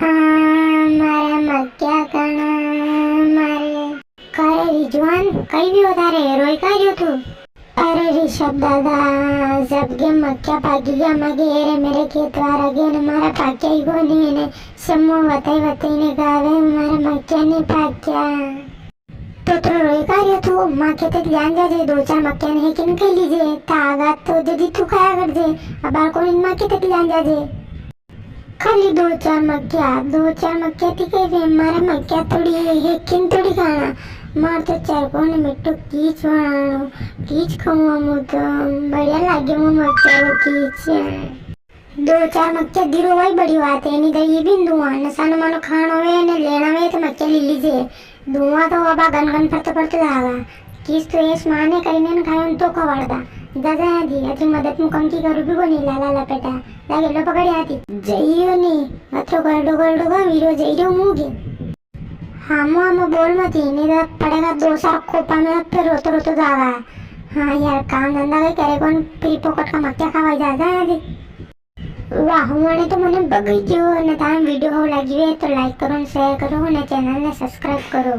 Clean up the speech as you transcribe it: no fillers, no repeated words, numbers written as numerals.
મારા મક્યા કણા મારે કરે रिजवान कई भी होता रे रोई का जो तू। अरे ऋषभ दादा जब के मक्या पाकी गया मगे रे मेरे खेत वाला गे ने मारा पाक्या ही को नहीं ने समो बताई ने गावे मारा मक्या नहीं पाक्या तो रोई का जो तू माँ के तक जान जा जे 2-4 मक्या नहीं किन के लीजे तागा तो जदी तू खाया कर जे अब बार को इन माँ के तक जान जा जे खाली 2-4 मक्या थी के मारा मक्या थोड़ी है किन थोड़ी खाना मार तो चार को ने मिट्टू कीच बनानो कीच खाऊं मु तो बढ़िया लागे मु मक्या वो कीच 2-4 मक्या धीरो वही बड़ी बात है नहीं तो ये भी धुआं नसानो मानो खानो वे ने लेना वे तो मक्या ले लीजिए धुआं तो अब गन पड़ते जागा कीच तो ये माने करीने न खायो तो कवाड़दा दादा दी अति मदद मु कंकी करू भी कोनी लाला पेटा लागे लो पकड़ी आती जइयो नी अतो गलडो गा वीरो जइयो मुगे हम बोल मत नहीं तो पड़ेगा 2 साल खोपा में फिर रोतो जागा। हाँ यार काम धंधा के करे कौन फ्री पॉकेट का मक्या खावा जाता है दी वाह माने तो मने बगई जो ने ता वीडियो हो लगी है तो लाइक करो शेयर करो ने चैनल ने सब्सक्राइब करो।